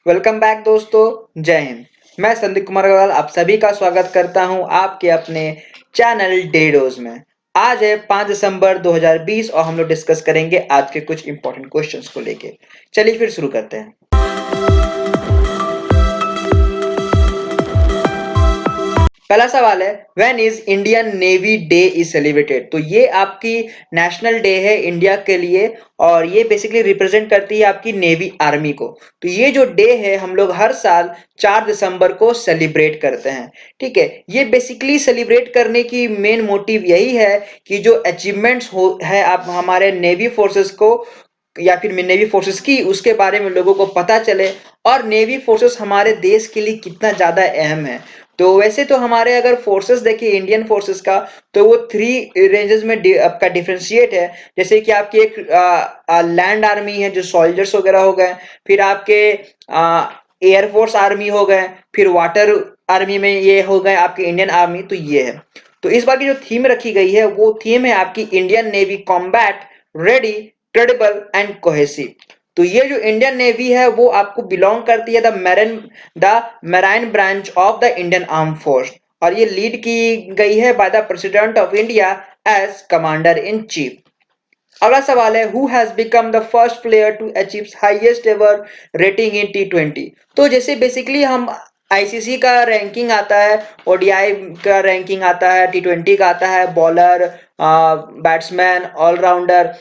Welcome back दोस्तों। जय हिंद। मैं संदीप कुमार अग्रवाल आप सभी का स्वागत करता हूं आपके अपने चैनल डेडोज में। आज है 5 दिसंबर 2020 और हम लोग डिस्कस करेंगे आज के कुछ इंपॉर्टेंट क्वेश्चंस को लेके। चलिए फिर शुरू करते हैं। पहला सवाल है, when is Indian navy day is celebrated. तो ये आपकी नेशनल डे है इंडिया के लिए और ये बेसिकली रिप्रेजेंट करती है आपकी नेवी आर्मी को। तो ये जो डे है हम लोग हर साल 4 दिसंबर को सेलिब्रेट करते हैं। ठीक है, ये बेसिकली सेलिब्रेट करने की मेन मोटिव यही है कि जो अचीवमेंट्स हो है आप हमारे नेवी फोर्सेस को या फिर नेवी फोर्सेस की उसके बारे में लोगों को पता चले और नेवी फोर्सेस हमारे देश के लिए कितना ज्यादा अहम है। तो वैसे तो हमारे अगर फोर्सेस देखिए इंडियन फोर्सेस का, तो वो 3 रेंजेस में आपका डिफरेंशिएट है। जैसे कि आपकी एक लैंड आर्मी है जो सोल्जर्स वगैरह हो गए, फिर आपके एयरफोर्स आर्मी हो गए, फिर वाटर आर्मी में ये हो गए आपके इंडियन आर्मी। तो ये है, तो इस बार की जो थीम रखी गई है वो थीम है आपकी Indian navy combat ready credible and cohesive. तो ये जो इंडियन नेवी है वो आपको बिलोंग करती है the marine branch of the Indian arm force और ये लीड की गई है by the president of India as commander in chief. अगला सवाल है, who has become the first player to achieve highest ever rating in टी20। तो जैसे बेसिकली हम आईसीसी का रैंकिंग आता है, ओडीआई का रैंकिंग आता है, टी20 का आता है, बॉलर, बैट्समैन, ऑलराउंडर।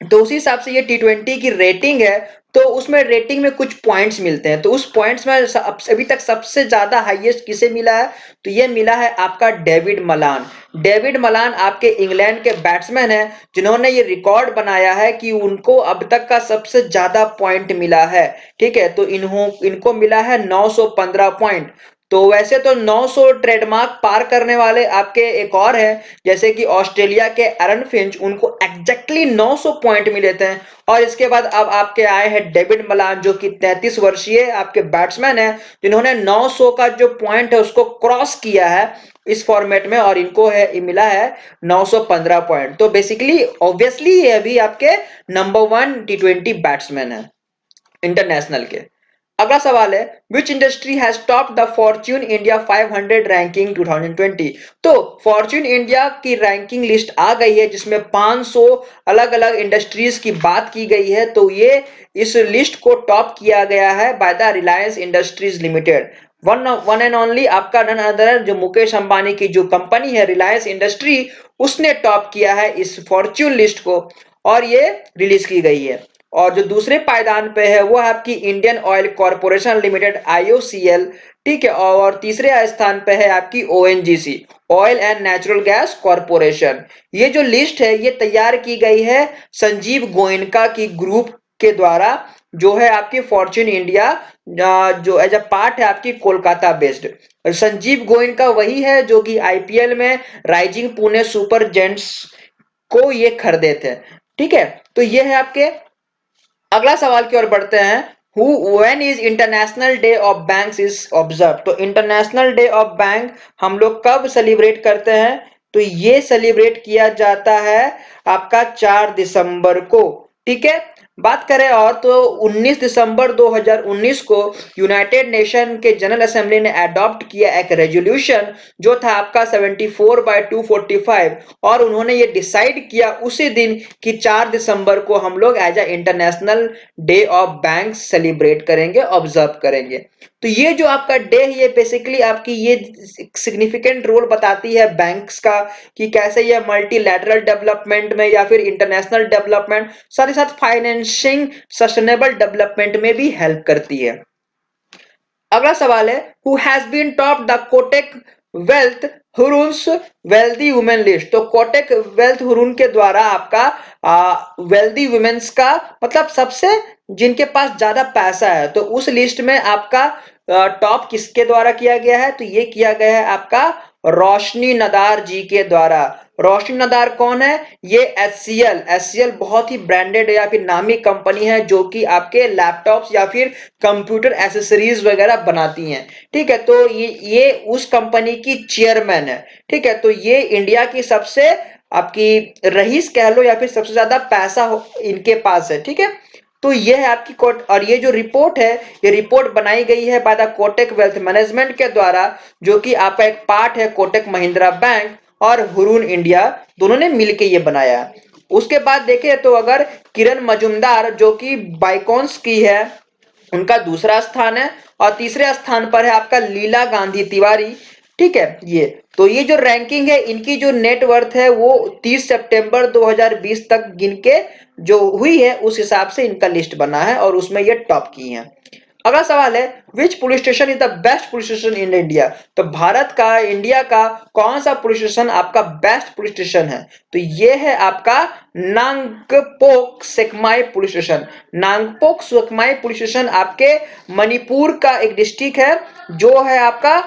तो उसी हिसाब से ये टी20 की रेटिंग है। तो उसमें रेटिंग में कुछ पॉइंट्स मिलते हैं, तो उस पॉइंट्स में अभी तक सबसे ज्यादा हाईएस्ट किसे मिला है, तो ये मिला है आपका डेविड मलान। डेविड मलान आपके इंग्लैंड के बैट्समैन हैं जिन्होंने ये रिकॉर्ड बनाया है कि उनको अब तक का सबसे ज्यादा पॉइंट मिला है। ठीक है, तो इनको मिला है 915 पॉइंट। तो वैसे तो 900 ट्रेडमार्क पार करने वाले आपके एक और है, जैसे कि ऑस्ट्रेलिया के एरन फिंच, उनको एग्जैक्टली 900 पॉइंट मिले थे। और इसके बाद अब आपके आए हैं डेविड मलान जो कि 33 वर्षीय आपके बैट्समैन है जिन्होंने 900 का जो पॉइंट है उसको क्रॉस किया है इस फॉर्मेट में और इनको है मिला है 915 पॉइंट। तो बेसिकली ऑब्वियसली ये अभी आपके नंबर 1 टी20 बैट्समैन है इंटरनेशनल के। अगला सवाल है, विच industry has top the Fortune India 500 ranking 2020। तो फॉर्च्यून इंडिया की रैंकिंग लिस्ट आ गई है जिसमें 500 अलग अलग इंडस्ट्रीज की बात की गई है। तो ये इस लिस्ट को टॉप किया गया है by the Reliance industries limited. One and only आपका नन अदर जो मुकेश अंबानी की जो कंपनी है रिलायंस इंडस्ट्री, उसने टॉप किया है इस फॉर्च्यून लिस्ट को और ये रिलीज की गई है। और जो दूसरे पायदान पे है वो आपकी Indian oil corporation limited IOCL. ठीक है, और तीसरे स्थान पे है आपकी ONGC oil and natural gas corporation. ये जो लिस्ट है ये तैयार की गई है संजीव गोयनका की ग्रुप के द्वारा, जो है आपकी फॉर्च्यून इंडिया जो एज अ पार्ट है आपकी कोलकाता बेस्ड। संजीव गोयनका वही है जो कि आईपीएल में राइजिंग पुणे सुपर जेंट्स को ये खरीदे थे। ठीक है, तो ये है आपके। अगला सवाल की ओर बढ़ते हैं, who when is international day of banks is observe. तो इंटरनेशनल डे ऑफ बैंक हम लोग कब सेलिब्रेट करते हैं, तो ये सेलिब्रेट किया जाता है आपका 4 दिसंबर को। ठीक है, बात करें और तो 19 दिसंबर 2019 को यूनाइटेड नेशन के जनरल असेंबली ने अडॉप्ट किया एक रेजोल्यूशन जो था आपका 74/245 और उन्होंने ये डिसाइड किया उसी दिन कि 4 दिसंबर को हम लोग as a international day of bank celebrate करेंगे, ऑब्जर्व करेंगे। तो ये जो आपका डे है ये बेसिकली आपकी ये सिग्निफिकेंट रोल बताती है बैंक्स का कि कैसे ये मल्टीलैटरल डेवलपमेंट में या फिर इंटरनेशनल डेवलपमेंट साथ ही साथ फाइनेंसिंग सस्टेनेबल डेवलपमेंट में भी हेल्प करती है। अगला सवाल है, who has been top the Kotak wealth Hurun's wealthy women list. तो कोटेक वेल्थ हुरुन के द्वारा आपका वेल्दी वुमेन्स का मतलब सबसे जिनके पास ज्यादा पैसा है, तो उस लिस्ट में आपका टॉप किसके द्वारा किया गया है, तो ये किया गया है आपका रोशनी नदार जी के द्वारा। रोशनी नदार कौन है, ये एचसीएल बहुत ही ब्रांडेड या फिर नामी कंपनी है जो कि आपके लैपटॉप्स या फिर कंप्यूटर एसेसरीज वगैरह बनाती हैं। ठीक है, तो ये उस कंपनी की चेयरमैन है। ठीक है, तो ये इंडिया की सबसे आपकी रईस कह लो या फिर सबसे ज्यादा पैसा इनके पास है। ठीक है, तो ये है आपकी कोट, और ये जो रिपोर्ट है, ये रिपोर्ट बनाई गई है by the Kotak wealth management के द्वारा, जो कि आपका एक पार्ट है कोटक महिंद्रा बैंक और हुरून इंडिया, दोनों ने मिलके ये बनाया। उसके बाद देखें तो अगर किरण मजूमदार जो कि बाइकॉन्स की है, उनका दूसरा स्थान है, और तीसरे स्थान पर है आपका लीला गांधी तिवारी। ठीक है, ये तो ये जो रैंकिंग है, इनकी जो नेटवर्थ है वो 30 सितंबर 2020 तक गिन के जो हुई है उस हिसाब से इनका लिस्ट बना है, और उसमें ये टॉप की हैं। अगला सवाल है, which police station is the best police station in India? तो भारत का, इंडिया का कौन सा पुलिस स्टेशन आपका बेस्ट पुलिस स्टेशन है? तो ये है आपका Nongpok Sekmai police station. Nongpok Sekmai police station आपके मणिपुर का एक डिस्ट्रिक्ट है, जो है आपका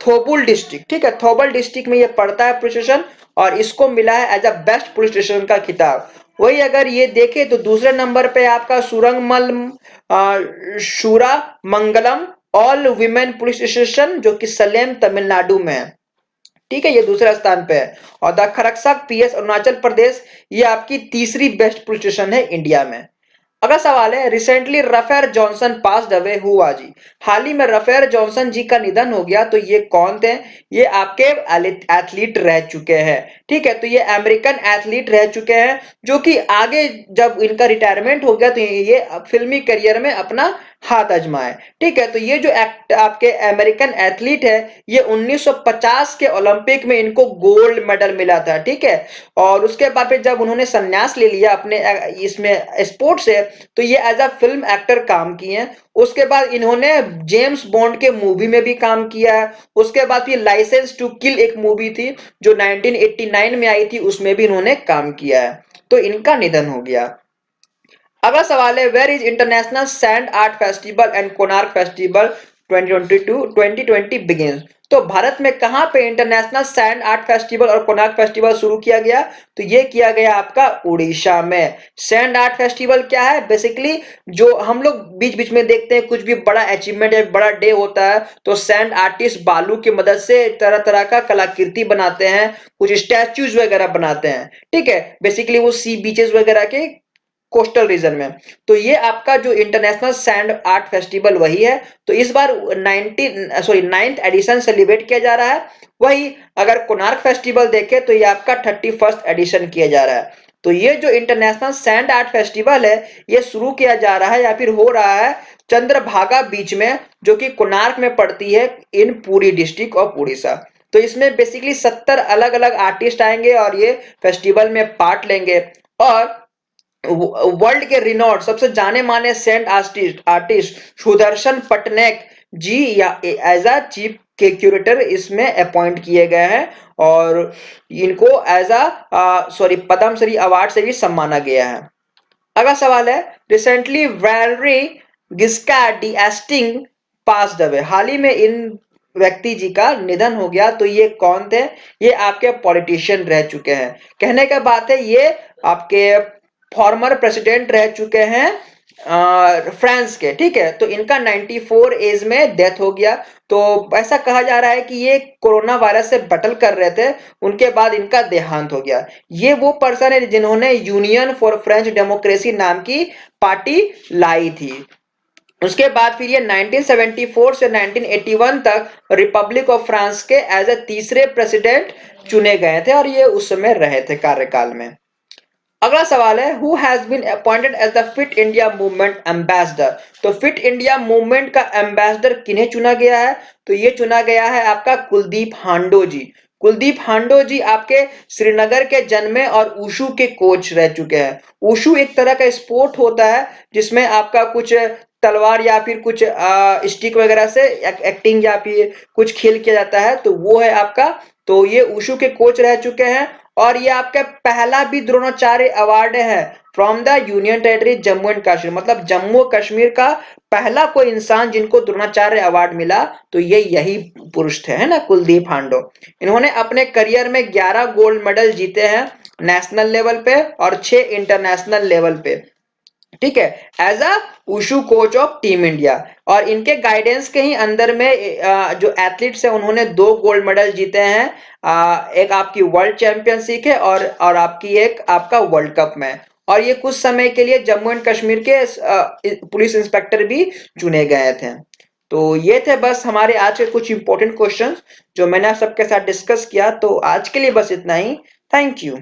थोबुल डिस्ट्रिक्ट। ठीक है, थोबल डिस्ट्रिक्ट में ये पड़ता है पुलिस स्टेशन, और इसको मिला है as a best police station का खिताब। वही अगर ये देखें तो दूसरे नंबर पे आपका सुरंगमल शूरा मंगलम ऑल विमेन पुलिस स्टेशन, जो कि सलेम तमिलनाडु में है। ठीक है, ये दूसरा स्थान पे है। और द खरकसक पीएस अरुणाचल प्रदेश, ये आपकी तीसरी बेस्ट पुलिस स्टेशन है इंडिया में। अगला सवाल है, recently Rafer Johnson passed away, who are जी? हाल ही में रफेर जॉनसन जी का निधन हो गया, तो ये कौन थे? ये आपके एथलीट रह चुके हैं। ठीक है, तो ये अमेरिकन एथलीट रह चुके हैं, जो कि आगे जब इनका रिटायरमेंट हो गया तो ये फिल्मी करियर में अपना हाथ आजमाए। ठीक है, तो ये जो एक्ट आपके अमेरिकन एथलीट है, ये 1950 के ओलंपिक में इनको गोल्ड मेडल मिला था। ठीक है, और उसके बाद फिर जब उन्होंने संन्यास ले लिया अपने इसमें स्पोर्ट से, तो ये एज अ फिल्म एक्टर काम किए हैं। उसके बाद इन्होंने जेम्स बॉन्ड के मूवी में भी काम किया है। उसके बाद फिर लाइसेंस टू किल एक मूवी थी जो 1989 में आई थी, उसमें भी इन्होंने काम किया है। तो इनका निधन हो गया। अगला सवाल है, where is international sand art festival and Konark festival 2020 begins? तो भारत में कहां पे इंटरनेशनल सैंड आर्ट फेस्टिवल और कोणार्क फेस्टिवल शुरू किया गया? तो ये किया गया आपका उड़ीसा में। सैंड आर्ट फेस्टिवल क्या है? बेसिकली जो हम लोग बीच बीच में देखते हैं, कुछ भी बड़ा अचीवमेंट या बड़ा डे होता है तो सैंड आर्टिस्ट बालू की मदद से तरह तरह का कलाकृति बनाते हैं, कुछ स्टैच्यूज वगैरह बनाते हैं। ठीक है, बेसिकली वो सी बीचेस वगैरह के कोस्टल रीजन में। तो ये आपका जो इंटरनेशनल सैंड आर्ट फेस्टिवल वही है। तो इस बार 9th एडिशन सेलिब्रेट किया जा रहा है। वही अगर कोणार्क फेस्टिवल देखे तो ये आपका 31st एडिशन किया जा रहा है। तो ये जो इंटरनेशनल सैंड आर्ट फेस्टिवल है, ये शुरू किया जा रहा है या फिर हो रहा है चंद्रभागा बीच में, जो कि कोणार्क में पड़ती है, इन पुरी डिस्ट्रिक्ट ऑफ उड़ीसा। तो इसमें बेसिकली 70 अलग अलग आर्टिस्ट आएंगे और ये फेस्टिवल में पार्ट लेंगे। और वर्ल्ड के रिनोड सबसे जाने माने sand artist artist Sudarshan Pattnaik ji या एज अ चीफ के क्यूरेटर इसमें अपॉइंट किए गए हैं, और इनको एज अ पद्मश्री अवार्ड से भी सम्माना गया है। अगला सवाल है, रिसेंटली वैलरी गिस्का डी एस्टिंग पास्ड अवे, हाल ही में इन व्यक्ति जी का निधन हो गया, तो ये कौन थे? ये आपके पॉलिटिशियन रह चुके हैं। कहने का बात है, ये आपके फॉर्मर प्रेसिडेंट रह चुके हैं फ्रांस के। ठीक है, तो इनका 94 एज में डेथ हो गया। तो ऐसा कहा जा रहा है कि ये कोरोना वायरस से बैटल कर रहे थे, उनके बाद इनका देहांत हो गया। ये वो पर्सन है जिन्होंने यूनियन फॉर फ्रेंच डेमोक्रेसी नाम की पार्टी लाई थी। उसके बाद फिर ये 1974 से 1981 तक रिपब्लिक ऑफ फ्रांस के एज ए तीसरे प्रेसिडेंट चुने गए थे, और ये उस समय रहे थे कार्यकाल में। अगला सवाल है, who has been appointed as the fit India movement ambassador? तो फिट इंडिया मूवमेंट का एम्बेसडर किन्हें चुना गया है? तो ये चुना गया है आपका कुलदीप हांडो जी। कुलदीप हांडो जी आपके श्रीनगर के जन्मे और उशू के कोच रह चुके हैं। उशू एक तरह का स्पोर्ट होता है जिसमें आपका कुछ तलवार या फिर कुछ स्टिक वगैरह से एक्टिंग या फिर कुछ खेल किया जाता है, तो वो है आपका। तो ये उशू के कोच रह चुके हैं, और ये आपका पहला भी द्रोणाचार्य अवार्ड है from the union territory Jammu and Kashmir, मतलब जम्मू कश्मीर का पहला कोई इंसान जिनको द्रोणाचार्य अवार्ड मिला, तो ये यही पुरुष थे, है ना, कुलदीप हांडो। इन्होंने अपने करियर में 11 गोल्ड मेडल जीते हैं नेशनल लेवल पे और 6 इंटरनेशनल लेवल पे। ठीक है, as a wushu coach of team India. और इनके गाइडेंस के ही अंदर में जो एथलीट्स हैं उन्होंने 2 गोल्ड मेडल जीते हैं। एक आपकी वर्ल्ड चैंपियनशिप है और आपकी एक आपका वर्ल्ड कप में। और ये कुछ समय के लिए जम्मू एंड कश्मीर के पुलिस इंस्पेक्टर भी चुने गए थे। तो ये थे बस हमारे आज के कुछ इंपॉर्टेंट क्वेश्चंस जो मैंने आप सबके साथ डिस्कस किया। तो आज के लिए बस इतना ही। Thank you.